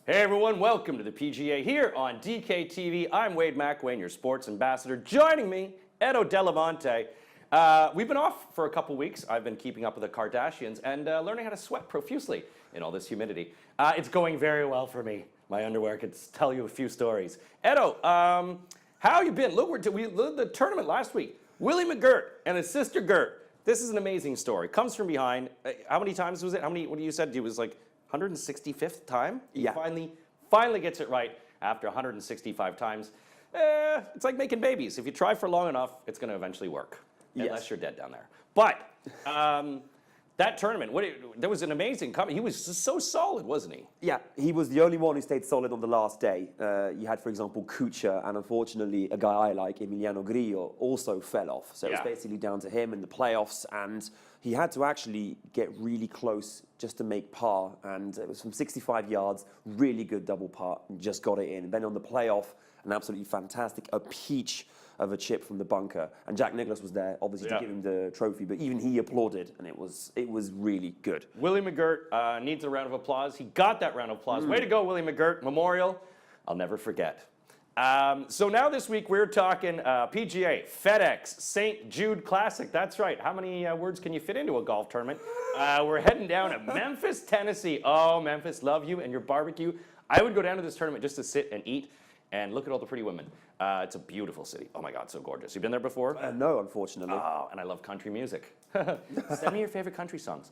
Hey everyone, welcome to the PGA here on DKTV. I'm Wade McWayne, your sports ambassador. Joining me, Edo Delamonte. We've been off for a couple weeks. I've been keeping up with the Kardashians and learning how to sweat profusely in all this humidity. It's going very well for me. My underwear could tell you a few stories. Edo, how you been? Look, we did the tournament last week. Willie McGirt and his sister Gert. This is an amazing story. Comes from behind. How many times was it? How many? What you said? It was like 165th time? Yeah. He finally gets it right after 165 times. It's like making babies. If you try for long enough, it's going to eventually work. Yes. Unless you're dead down there. But that tournament, there was an amazing comment. He was so solid, wasn't he? Yeah, he was the only one who stayed solid on the last day. You had, for example, Kuchar, and unfortunately, a guy I like, Emiliano Grillo, also fell off. So it was basically down to him in the playoffs, and he had to actually get really close just to make par, and it was from 65 yards, really good double par, and just got it in. And then on the playoff, an absolutely fantastic, a peach of a chip from the bunker, and Jack Nicklaus was there, obviously, to give him the trophy, but even he applauded, and it was really good. Willie McGirt needs a round of applause. He got that round of applause. Way to go, Willie McGirt. Memorial, I'll never forget. So now this week we're talking PGA, FedEx, St. Jude Classic. That's right. How many words can you fit into a golf tournament? We're heading down to Memphis, Tennessee. Oh, Memphis, love you and your barbecue. I would go down to this tournament just to sit and eat and look at all the pretty women. It's a beautiful city. Oh my God, so gorgeous. You been there before? No, unfortunately. Oh, and I love country music. Send me your favorite country songs.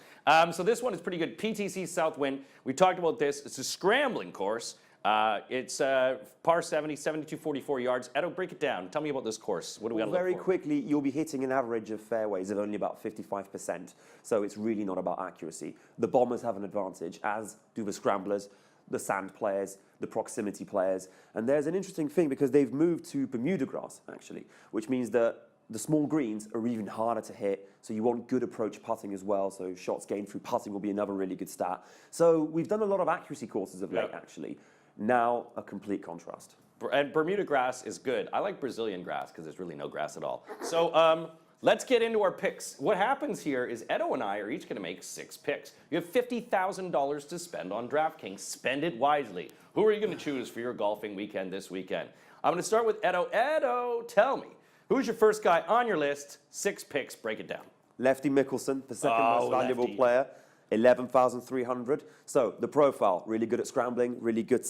So this one is pretty good. PTC Southwind. We talked about this. It's a scrambling course. It's par 70, 7244 yards. Edo, break it down. Tell me about this course. What do we got to look for? Very quickly, you'll be hitting an average of fairways of only about 55%. So it's really not about accuracy. The bombers have an advantage, as do the scramblers, the sand players, the proximity players. And there's an interesting thing because they've moved to Bermuda grass, actually, which means that the small greens are even harder to hit, so you want good approach putting as well, so shots gained through putting will be another really good stat. So we've done a lot of accuracy courses of late, actually. Now, a complete contrast. And Bermuda grass is good. I like Brazilian grass because there's really no grass at all. So let's get into our picks. What happens here is Edo and I are each going to make 6 picks. You have $50,000 to spend on DraftKings. Spend it wisely. Who are you going to choose for your golfing weekend this weekend? I'm going to start with Edo. Edo, tell me, who's your first guy on your list? 6 picks. Break it down. Lefty Mickelson, the second most valuable player. 11,300. So the profile, really good at scrambling, really good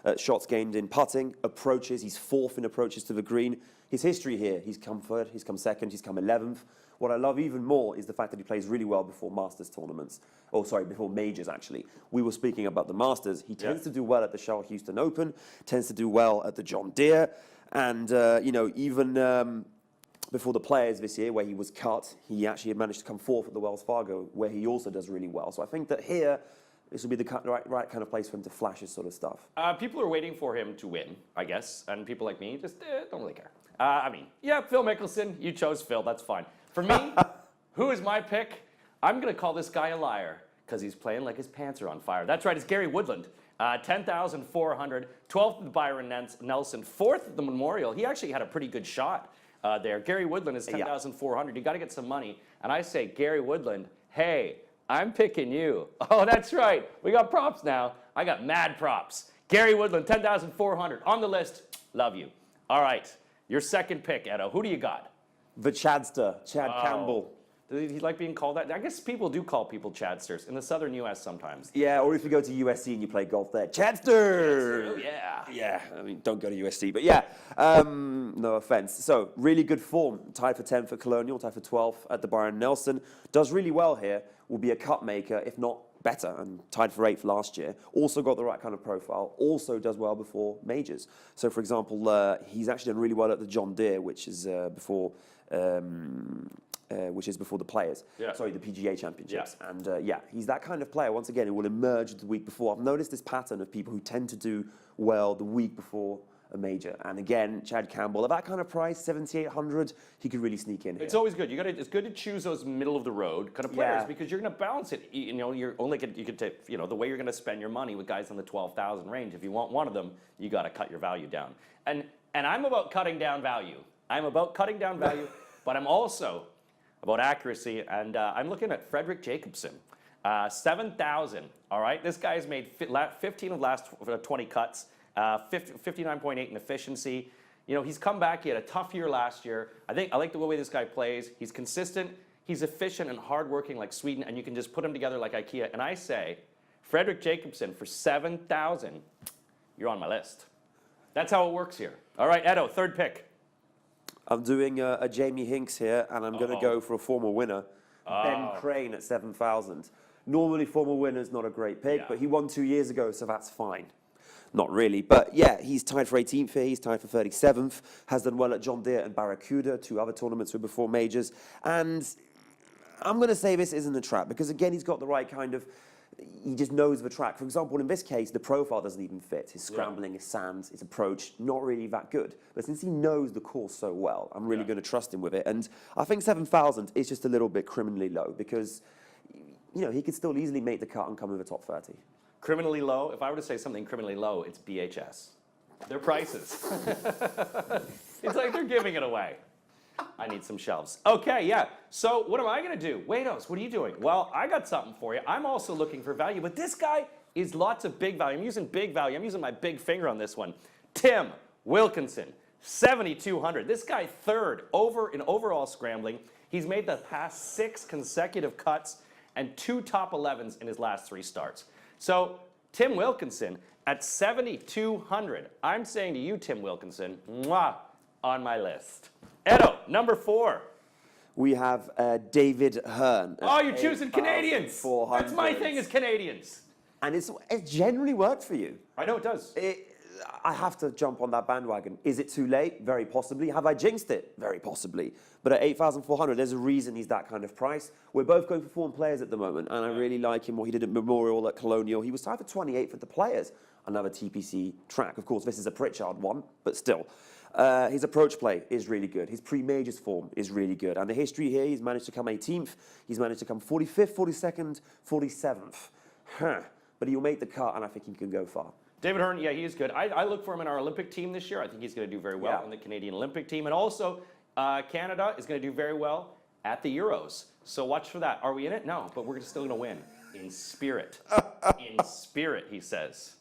at shots gained in putting, approaches, he's 4th in approaches to the green. His history here, he's come 3rd, he's come 2nd, he's come 11th. What I love even more is the fact that he plays really well before Masters tournaments. Oh, sorry, before majors, actually. We were speaking about the Masters. He tends to do well at the Charles Houston Open, tends to do well at the John Deere, and, you know, even before the Players this year, where he was cut, he actually had managed to come 4th at the Wells Fargo, where he also does really well. So I think that here, this will be the right kind of place for him to flash his sort of stuff. People are waiting for him to win, I guess, and people like me just don't really care. I mean, yeah, Phil Mickelson, you chose Phil, that's fine. For me, who is my pick? I'm going to call this guy a liar because he's playing like his pants are on fire. That's right, it's Gary Woodland. 10,400, 12th at the Byron Nelson, 4th at the Memorial. He actually had a pretty good shot there. Gary Woodland is 10,400. You got to get some money. And I say, Gary Woodland, hey, I'm picking you. Oh, that's right. We got props now. I got mad props. Gary Woodland, 10,400 on the list. Love you. All right, your second pick, Edo. Who do you got? The Chadster, Chad Campbell. Does he like being called that? I guess people do call people Chadsters in the southern U.S. sometimes. Yeah, or if you go to USC and you play golf there, Chadster! Oh, yeah. Yeah, I mean, don't go to USC, but yeah, no offense. So, really good form. Tied for 10th at Colonial, tied for 12th at the Byron Nelson. Does really well here. Will be a cut maker, if not better, and tied for 8th last year. Also got the right kind of profile. Also does well before majors. So, for example, he's actually done really well at the John Deere, which is before the Players. Yeah. Sorry, the PGA Championships. Yeah. And yeah, he's that kind of player, once again, who will emerge the week before. I've noticed this pattern of people who tend to do well the week before a major. And again, Chad Campbell, at that kind of price, 7,800, he could really sneak in here. It's always good. It's good to choose those middle of the road kind of players because you're going to balance it. You know, you're only you could take, you know, the way you're going to spend your money with guys in the 12,000 range. If you want one of them, you got to cut your value down. And I'm about cutting down value. I'm about cutting down value, but I'm also about accuracy, and I'm looking at Frederick Jacobson. 7,000. All right, this guy has made 15 of the last 20 cuts, 59.8 in efficiency. You know, he's come back. He had a tough year last year. I like the way this guy plays. He's consistent. He's efficient and hardworking like Sweden, and you can just put him together like IKEA. And I say, Fredrik Jacobsen for 7,000. You're on my list. That's how it works here. All right, Edo, third pick. I'm doing a Jamie Hinks here, and I'm going to go for a former winner, Ben Crane at 7,000. Normally, former winner's not a great pick, but he won 2 years ago, so that's fine. Not really, but yeah, he's tied for 18th here, he's tied for 37th, has done well at John Deere and Barracuda, 2 other tournaments with before majors, and I'm going to say this isn't a trap, because again, he's got the right kind of, he just knows the track. For example, in this case, the profile doesn't even fit. His scrambling, his sands, his approach, not really that good. But since he knows the course so well, I'm really going to trust him with it. And I think 7,000 is just a little bit criminally low, because you know, he could still easily make the cut and come in the top 30. Criminally low? If I were to say something criminally low, it's BHS. Their prices. It's like they're giving it away. I need some shelves. Okay, yeah. So what am I going to do? Waitos, what are you doing? Well, I got something for you. I'm also looking for value, but this guy is lots of big value. I'm using big value. I'm using my big finger on this one. Tim Wilkinson, 7,200. This guy third in overall scrambling. He's made the past 6 consecutive cuts and 2 top 11s in his last 3 starts. So Tim Wilkinson at 7,200. I'm saying to you, Tim Wilkinson, mwah, on my list. Edo, number 4. We have David Hearn. Oh, you're choosing Canadians. 400. That's my thing is Canadians. And it generally worked for you. I know it does. I have to jump on that bandwagon. Is it too late? Very possibly. Have I jinxed it? Very possibly. But at 8,400, there's a reason he's that kind of price. We're both going for form players at the moment, and I really like him, what he did at Memorial, at Colonial. He was tied for 28th at the Players, another TPC track. Of course, this is a Pritchard one, but still. His approach play is really good. His pre-majors form is really good. And the history here, he's managed to come 18th. He's managed to come 45th, 42nd, 47th. But he'll make the cut, and I think he can go far. David Hearn, yeah, he is good. I look for him in our Olympic team this year. I think he's going to do very well in the Canadian Olympic team. And also, Canada is going to do very well at the Euros. So watch for that. Are we in it? No, but we're still going to win. In spirit. In spirit, he says.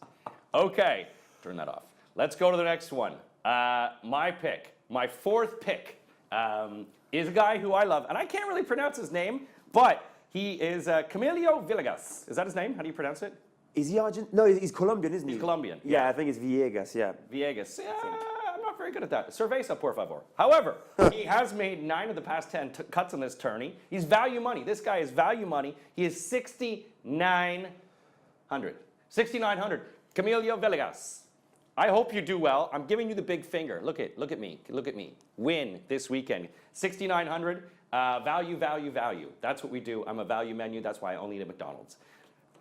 Okay, turn that off. Let's go to the next one. My pick, my 4th pick, is a guy who I love. And I can't really pronounce his name, but he is Camilo Villegas. Is that his name? How do you pronounce it? Is he Argentine? No, he's Colombian, isn't he? He's Colombian. Yeah, I think it's Villegas, yeah. Villegas. Yeah, I'm not very good at that. Cerveza, por favor. However, he has made 9 of the past 10 cuts in this tourney. He's value money. This guy is value money. He is 6,900. 6,900. Camilo Villegas. I hope you do well. I'm giving you the big finger. Look at me. Look at me. Win this weekend. 6,900. Value, value, value. That's what we do. I'm a value menu. That's why I only eat at McDonald's.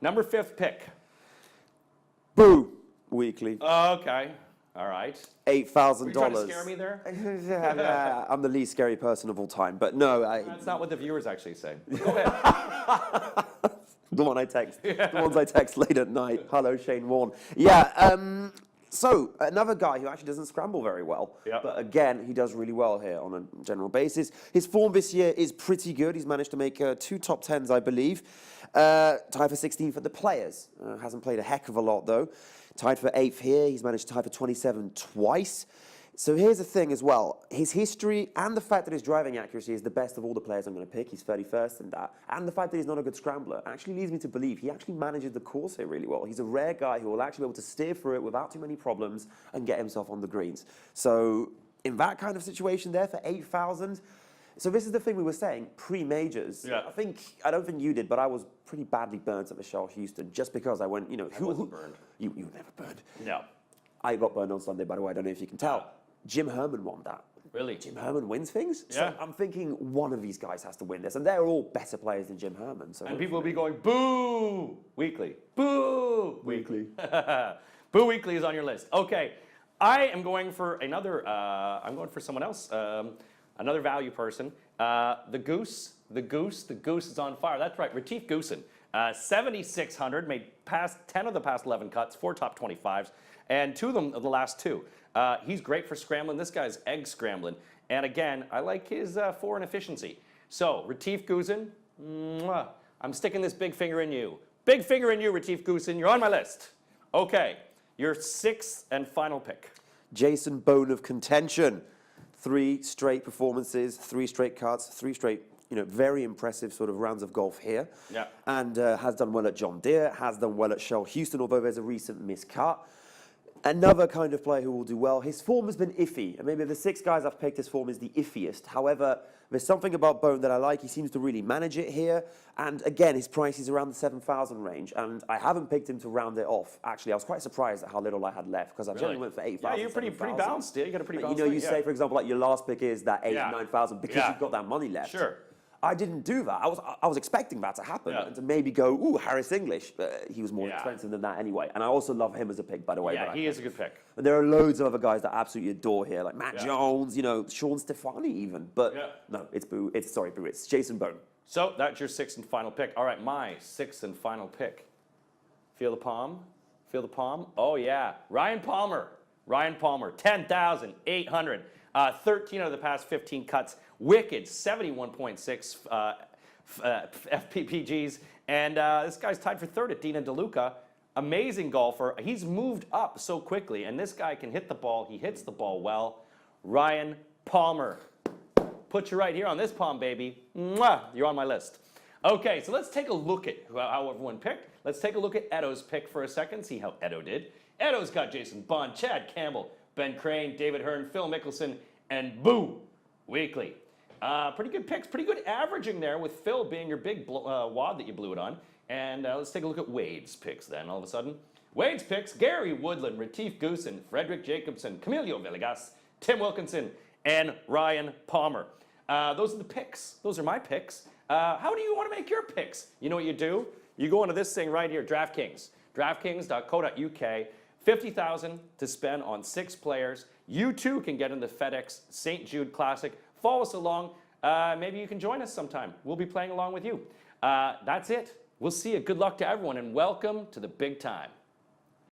Number 5th pick. Boo. Weekly. Okay. All right. $8,000. Were you trying to scare me there? I'm the least scary person of all time, but no. That's not what the viewers actually say. Go ahead. The one I text. The ones I text late at night. Hello, Shane Warne. Yeah. So another guy who actually doesn't scramble very well, but again, he does really well here on a general basis. His form this year is pretty good. He's managed to make 2 top 10s, I believe. Tied for 16th at the Players. Hasn't played a heck of a lot, though. Tied for 8th here. He's managed to tie for 27 twice. So here's the thing as well. His history and the fact that his driving accuracy is the best of all the players I'm going to pick. He's 31st in that. And the fact that he's not a good scrambler actually leads me to believe he actually manages the course here really well. He's a rare guy who will actually be able to steer through it without too many problems and get himself on the greens. So in that kind of situation there for 8,000, so this is the thing we were saying, pre-majors. Yeah. I don't think you did, but I was pretty badly burnt at the Shell Houston just because I went, you know. I wasn't burned. You were never burned. No. I got burned on Sunday, by the way. I don't know if you can tell. Jim Herman won that. Really? Jim Herman wins things? Yeah. So I'm thinking one of these guys has to win this. And they're all better players than Jim Herman. So and people will be going, boo, weekly. Boo, Weekly. Boo Weekly is on your list. Okay, I am going for another, I'm going for someone else, another value person. The Goose is on fire. That's right, Retief Goosen. 7,600, made 10 of the past 11 cuts, 4 top 25s, and 2 of them of the last 2. He's great for scrambling. This guy's egg scrambling. And again, I like his 4 in efficiency. So, Retief Goosen, I'm sticking this big finger in you. Big finger in you, Retief Goosen. You're on my list. Okay, your 6th and final pick. Jason Bone of contention. 3 straight performances, 3 straight cuts, 3 straight, very impressive sort of rounds of golf here. Yeah. And has done well at John Deere, has done well at Shell Houston, although there's a recent miscut. Another kind of player who will do well. His form has been iffy, and maybe of the 6 guys I've picked, his form is the iffiest. However, there's something about Bone that I like. He seems to really manage it here. And again, his price is around the 7,000 range, and I haven't picked him to round it off. Actually, I was quite surprised at how little I had left, because I generally went for 8,000. Yeah, you're pretty balanced. Yeah, you got a pretty balanced. You say, for example, like your last pick is that 8,000, 9,000 because you've got that money left. Sure. I didn't do that. I was expecting that to happen and to maybe go, ooh, Harris English. He was more expensive than that anyway. And I also love him as a pick, by the way. Yeah, he is a good pick. And there are loads of other guys that I absolutely adore here, like Matt Jones, Sean Stefani even. But no, it's Jason Bone. So that's your 6th and final pick. All right, my 6th and final pick. Feel the palm? Feel the palm? Oh, yeah. Ryan Palmer. 10,800. 13 out of the past 15 cuts. Wicked, 71.6 FPPGs. And this guy's tied for 3rd at Dina DeLuca. Amazing golfer. He's moved up so quickly, and this guy can hit the ball. He hits the ball well. Ryan Palmer. Put you right here on this palm, baby. Mwah! You're on my list. Okay, so let's take a look at how everyone picked. Let's take a look at Edo's pick for a second, see how Edo did. Edo's got Jason Bond, Chad Campbell, Ben Crane, David Hearn, Phil Mickelson, and Boo Weekly. Pretty good picks, pretty good averaging there with Phil being your big wad that you blew it on. And let's take a look at Wade's picks then all of a sudden. Wade's picks, Gary Woodland, Retief Goosen, Frederick Jacobson, Camilo Villegas, Tim Wilkinson, and Ryan Palmer. Those are the picks. Those are my picks. How do you want to make your picks? You know what you do? You go into this thing right here, DraftKings. DraftKings.co.uk. 50,000 to spend on 6 players. You too can get in the FedEx St. Jude Classic. Follow us along. Maybe you can join us sometime. We'll be playing along with you. That's it. We'll see you. Good luck to everyone, and welcome to the big time.